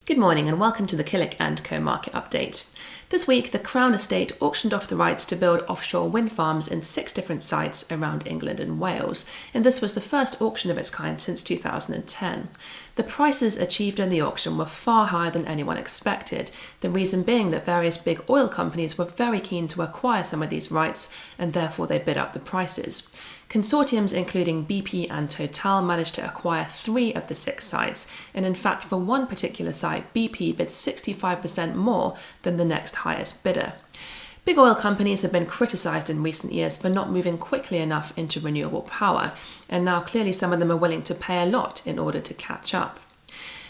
Good morning and welcome to the Killik & Co market update. This week, the Crown Estate auctioned off the rights to build offshore wind farms in 6 different sites around England and Wales, and this was the first auction of its kind since 2010. The prices achieved in the auction were far higher than anyone expected, the reason being that various big oil companies were very keen to acquire some of these rights, and therefore they bid up the prices. Consortiums including BP and Total managed to acquire 3 of the 6 sites, and in fact for one particular site, BP bid 65% more than the next highest bidder. Big oil companies have been criticised in recent years for not moving quickly enough into renewable power, and now clearly some of them are willing to pay a lot in order to catch up.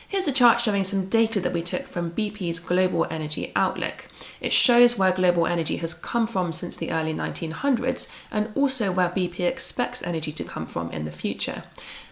Here's a chart showing some data that we took from BP's Global Energy Outlook. It shows where global energy has come from since the early 1900s and also where BP expects energy to come from in the future.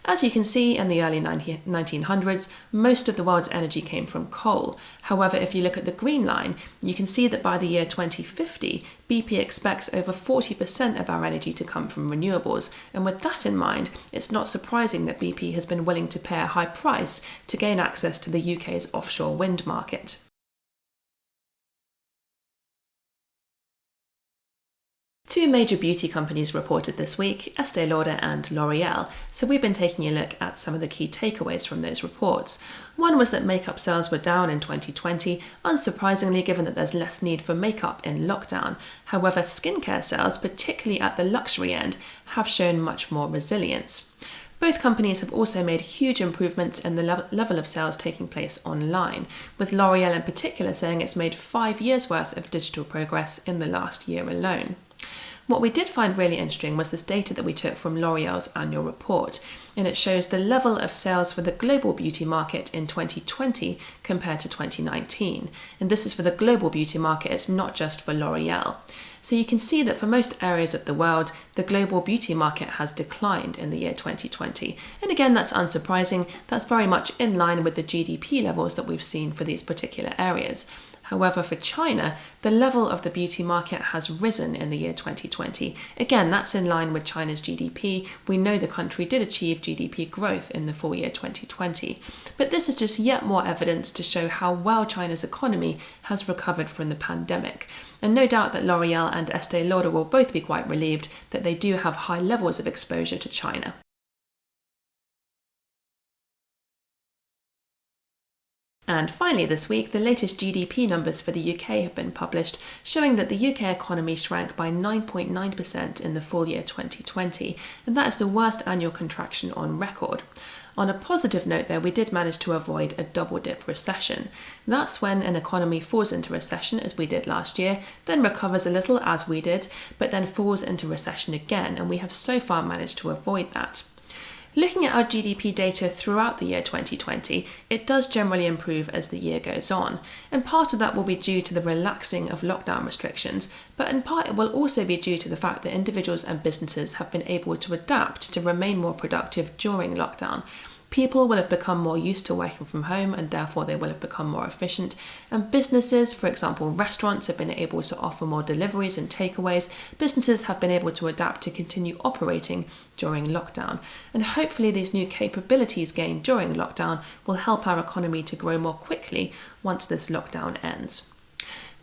As you can see, in the early 1900s, most of the world's energy came from coal. However, if you look at the green line, you can see that by the year 2050, BP expects over 40% of our energy to come from renewables. And with that in mind, it's not surprising that BP has been willing to pay a high price to gain access to the UK's offshore wind market. Two major beauty companies reported this week, Estee Lauder and L'Oreal, so we've been taking a look at some of the key takeaways from those reports. One was that makeup sales were down in 2020, unsurprisingly given that there's less need for makeup in lockdown. However, skincare sales, particularly at the luxury end, have shown much more resilience. Both companies have also made huge improvements in the level of sales taking place online, with L'Oreal in particular saying it's made 5 years' worth of digital progress in the last year alone. What we did find really interesting was this data that we took from L'Oreal's annual report, and it shows the level of sales for the global beauty market in 2020 compared to 2019. And this is for the global beauty market, it's not just for L'Oreal. So you can see that for most areas of the world, the global beauty market has declined in the year 2020. And again, that's unsurprising. That's very much in line with the GDP levels that we've seen for these particular areas. However, for China, the level of the beauty market has risen in the year 2020. Again, that's in line with China's GDP. We know the country did achieve GDP growth in the full year 2020. But this is just yet more evidence to show how well China's economy has recovered from the pandemic. And no doubt that L'Oreal and Estee Lauder will both be quite relieved that they do have high levels of exposure to China. And finally this week, the latest GDP numbers for the UK have been published, showing that the UK economy shrank by 9.9% in the full year 2020, and that is the worst annual contraction on record. On a positive note though, we did manage to avoid a double-dip recession. That's when an economy falls into recession, as we did last year, then recovers a little, as we did, but then falls into recession again, and we have so far managed to avoid that. Looking at our GDP data throughout the year 2020, it does generally improve as the year goes on, and part of that will be due to the relaxing of lockdown restrictions, but in part it will also be due to the fact that individuals and businesses have been able to adapt to remain more productive during lockdown. People will have become more used to working from home and therefore they will have become more efficient. And businesses, for example restaurants, have been able to offer more deliveries and takeaways. Businesses have been able to adapt to continue operating during lockdown. And hopefully these new capabilities gained during lockdown will help our economy to grow more quickly once this lockdown ends.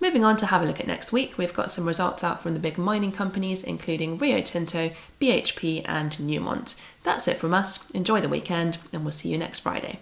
Moving on to have a look at next week, we've got some results out from the big mining companies, including Rio Tinto, BHP and Newmont. That's it from us. Enjoy the weekend, and we'll see you next Friday.